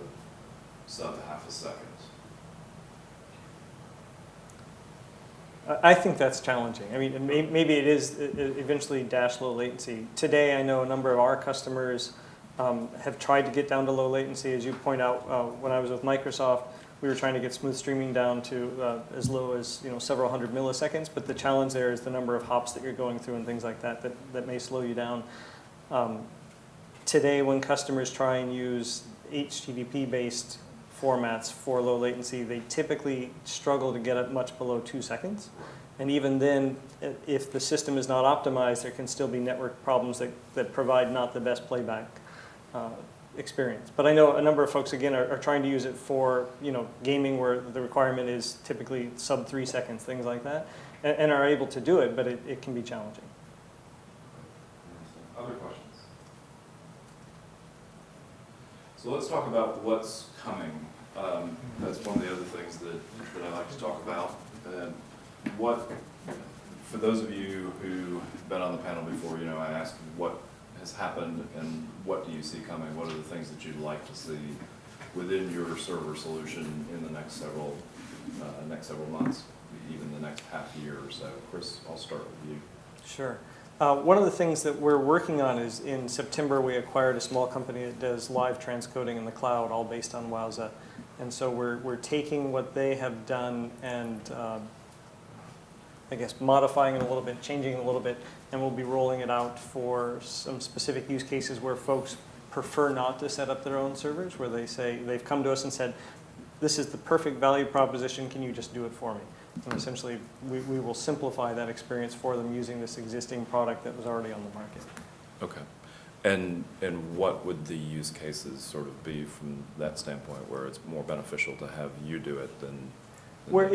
sub half a second? I think that's challenging. I mean, maybe it is eventually Dash low latency. Today, I know a number of our customers have tried to get down to low latency. As you point out, when I was with Microsoft, we were trying to get smooth streaming down to as low as several hundred milliseconds. But the challenge there is the number of hops that you're going through and things like that may slow you down. Today, when customers try and use HTTP-based formats for low latency, they typically struggle to get it much below 2 seconds. And even then, if the system is not optimized, there can still be network problems that provide not the best playback experience. But I know a number of folks, again, are trying to use it for gaming where the requirement is typically sub 3 seconds, things like that, and are able to do it, but it can be challenging. Other questions? So let's talk about what's coming. That's one of the other things that I like to talk about. For those of you who've been on the panel before, I asked what has happened and what do you see coming? What are the things that you'd like to see within your server solution in the next several months, even the next half year or so? Chris, I'll start with you. Sure. One of the things that we're working on is in September we acquired a small company that does live transcoding in the cloud, all based on Wowza. And so we're taking what they have done and I guess modifying it a little bit, changing it a little bit, and we'll be rolling it out for some specific use cases where folks prefer not to set up their own servers, where they say, they've come to us and said, this is the perfect value proposition, can you just do it for me? And essentially, we will simplify that experience for them using this existing product that was already on the market. Okay. And what would the use cases sort of be from that standpoint, where it's more beneficial to have you do it than where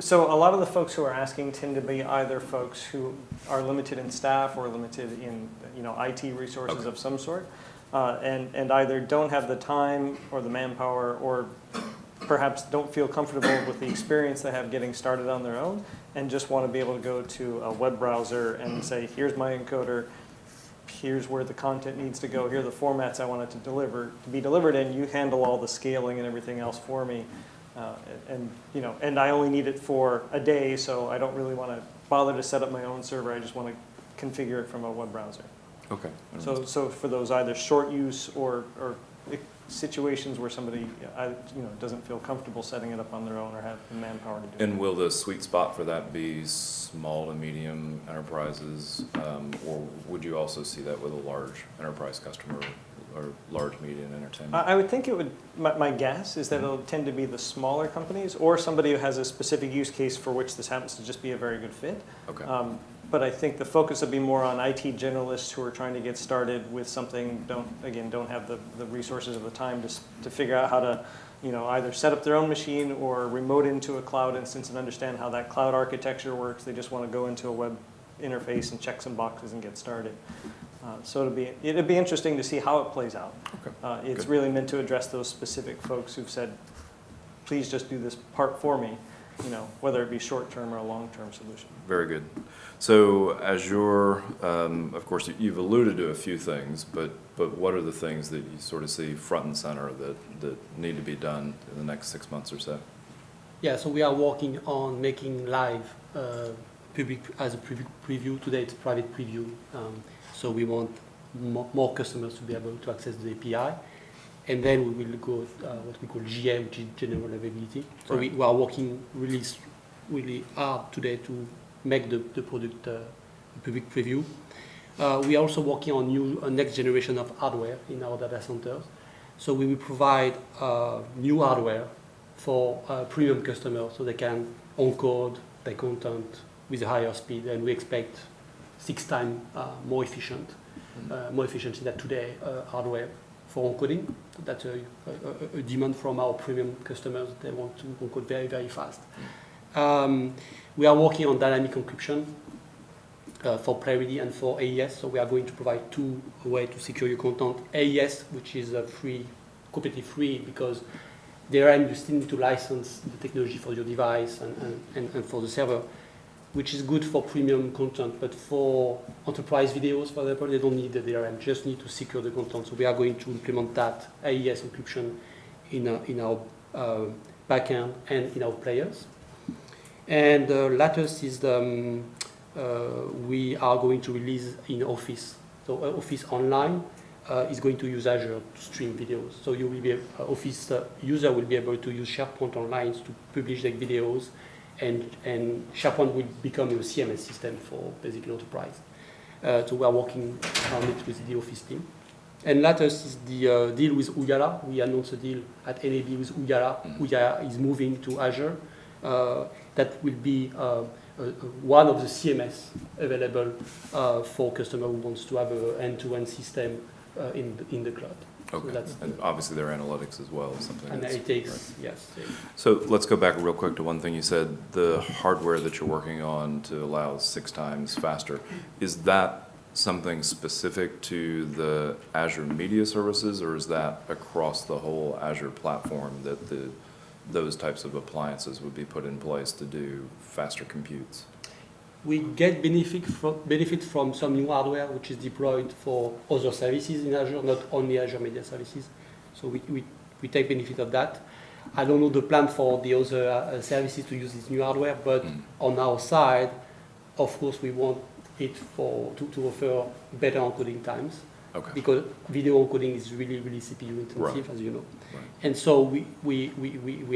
so a lot of the folks who are asking tend to be either folks who are limited in staff or limited in IT resources Okay. of some sort, and either don't have the time or the manpower or perhaps don't feel comfortable with the experience they have getting started on their own and just want to be able to go to a web browser and say, here's my encoder, here's where the content needs to go, here are the formats I want it to be delivered in, you handle all the scaling and everything else for me. And I only need it for a day, so I don't really want to bother to set up my own server, I just want to configure it from a web browser. Okay. So for those either short use or situations where somebody doesn't feel comfortable setting it up on their own or have the manpower to do it. And will the sweet spot for that be small to medium enterprises, or would you also see that with a large enterprise customer or large media and entertainment? I would think it would, my guess is that it'll tend to be the smaller companies or somebody who has a specific use case for which this happens to just be a very good fit. Okay. But I think the focus would be more on IT generalists who are trying to get started with something, don't have the resources or the time to figure out how to, either set up their own machine or remote into a cloud instance and understand how that cloud architecture works. They just want to go into a web interface and check some boxes and get started. So it'd be interesting to see how it plays out. Okay. It's Good. really meant to address those specific folks who've said, please just do this part for me, whether it be short-term or a long-term solution. Very good. So Azure, of course, you've alluded to a few things, but what are the things that you sort of see front and center that need to be done in the next 6 months or so? Yeah, so we are working on making live public as a preview. Today it's private preview. So we want more customers to be able to access the API. And then we will go what we call GA, which is general availability. So Right. we are working really hard today to make the product public preview. We are also working on a next generation of hardware in our data centers. So we will provide new hardware for premium customers so they can encode their content with a higher speed, and we expect 6 times more efficiency than today hardware for encoding. That's a demand from our premium customers. They want to encode very, very fast. We are working on dynamic encryption for Play-Ready and for AES. So we are going to provide 2 ways to secure your content. AES, which is completely free, because DRM, you still need to license the technology for your device and for the server, which is good for premium content, but for enterprise videos, for example, they don't need the DRM, just need to secure the content. So we are going to implement that AES encryption in our backend and in our players. And the latest is we are going to release in Office. So Office Online is going to use Azure to stream videos. So you will be Office user will be able to use SharePoint Online to publish their videos, and SharePoint will become a CMS system for basically enterprise. So we are working on it with the Office team. And latest is the deal with Uyala. We announced a deal at NAB with Uyala. Uyala is moving to Azure. That will be one of the CMS available for customer who wants to have an end-to-end system in the cloud. Okay, So that's and obviously their analytics as well is something that's... analytics, right. yes. So let's go back real quick to one thing you said, the hardware that you're working on to allow 6 times faster. Is that something specific to the Azure Media Services, or is that across the whole Azure platform that those types of appliances would be put in place to do faster computes? We get benefit from some new hardware which is deployed for other services in Azure, not only Azure Media Services. So we take benefit of that. I don't know the plan for the other services to use this new hardware, but on our side, of course, we want it to offer better encoding times. Okay. Because video encoding is really, really CPU intensive, Right. as you know. Right. And so we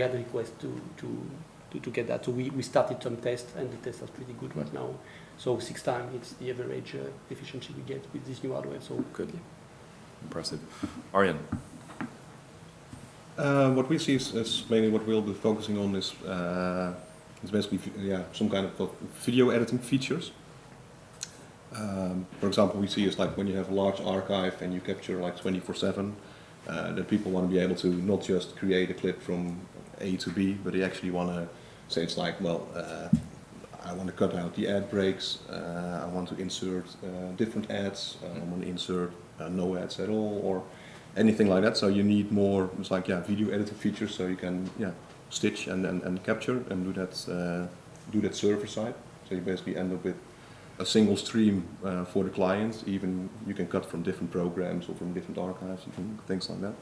had a request to get that. So we started some tests, and the tests are pretty good right now. So 6 times, it's the average efficiency we get with this new hardware. So Good. Impressive. Arjen? What we see is mainly what we'll be focusing on is basically some kind of video editing features. For example, we see is like when you have a large archive and you capture like 24/7, that people want to be able to not just create a clip from A to B, but they actually want to say it's like, well, I want to cut out the ad breaks, I want to insert different ads, I want to insert no ads at all, or anything like that. So you need more, it's like, video editing features, so you can, stitch and capture and do that server side. So you basically end up with a single stream for the client. Even you can cut from different programs or from different archives, things like that.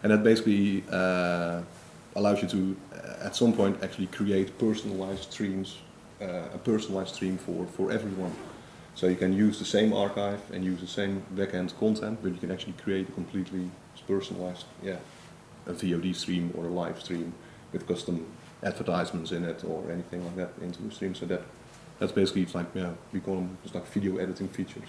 And that basically allows you to, at some point, actually create personalized streams, a personalized stream for everyone. So you can use the same archive and use the same backend content, but you can actually create a completely personalized, a VOD stream or a live stream with custom advertisements in it or anything like that into the stream. So that's basically, it's like, we call them just like video editing features.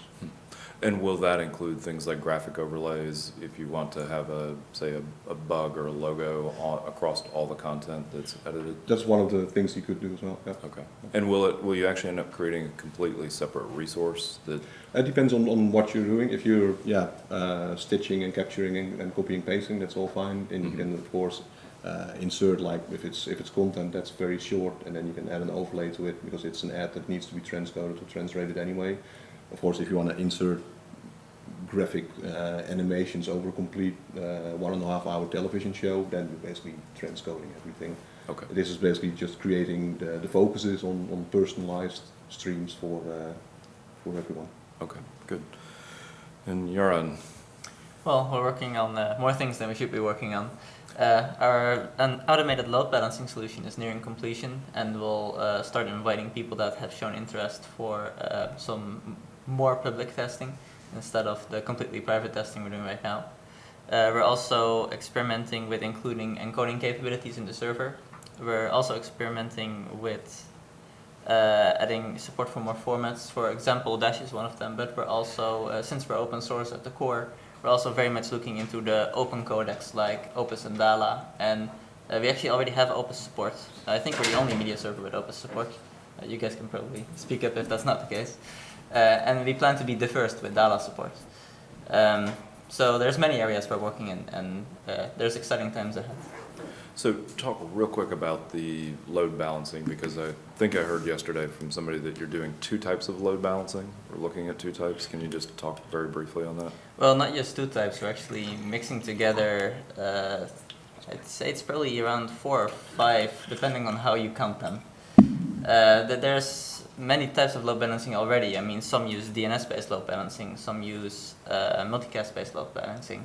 And will that include things like graphic overlays if you want to have say a bug or a logo across all the content that's edited? That's one of the things you could do as well. Yeah. Okay. And will you actually end up creating a completely separate resource that? It depends on what you're doing. If you're stitching and capturing and copying pasting, that's all fine. And you can of course insert, like if it's content that's very short, and then you can add an overlay to it because it's an ad that needs to be transcoded or translated anyway. Of course, if you want to insert graphic animations over a complete 1.5 hour television show, then you're basically transcoding everything. Okay. This is basically just creating the focuses on personalized streams for everyone. Okay, good. And Yaron? Well, we're working on more things than we should be working on. An automated load balancing solution is nearing completion, and we'll start inviting people that have shown interest for some more public testing instead of the completely private testing we're doing right now. We're also experimenting with including encoding capabilities in the server. We're also experimenting with adding support for more formats. For example, Dash is one of them, but we're also, since we're open source at the core, we're also very much looking into the open codecs like Opus and Dala, and we actually already have Opus support. I think we're the only media server with Opus support. You guys can probably speak up if that's not the case. And we plan to be the first with Dala support. So there's many areas we're working in, and there's exciting times ahead. So talk real quick about the load balancing, because I think I heard yesterday from somebody that you're doing 2 types of load balancing, or looking at 2 types. Can you just talk very briefly on that? Well, not just 2 types. We're actually mixing together, I'd say it's probably around 4 or 5, depending on how you count them. There's many types of load balancing already. I mean, some use DNS-based load balancing, some use multicast-based load balancing.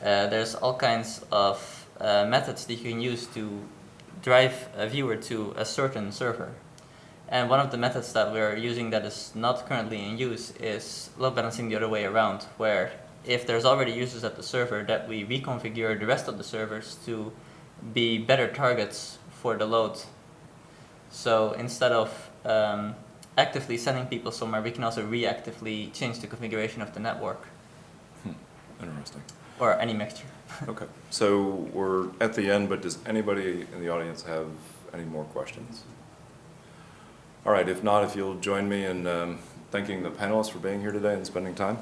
There's all kinds of methods that you can use to drive a viewer to a certain server. And one of the methods that we're using that is not currently in use is load balancing the other way around, where if there's already users at the server, that we reconfigure the rest of the servers to be better targets for the load. So instead of actively sending people somewhere, we can also reactively change the configuration of the network. Interesting. Or any mixture. Okay, so we're at the end, but does anybody in the audience have any more questions? All right, if not, if you'll join me in thanking the panelists for being here today and spending time.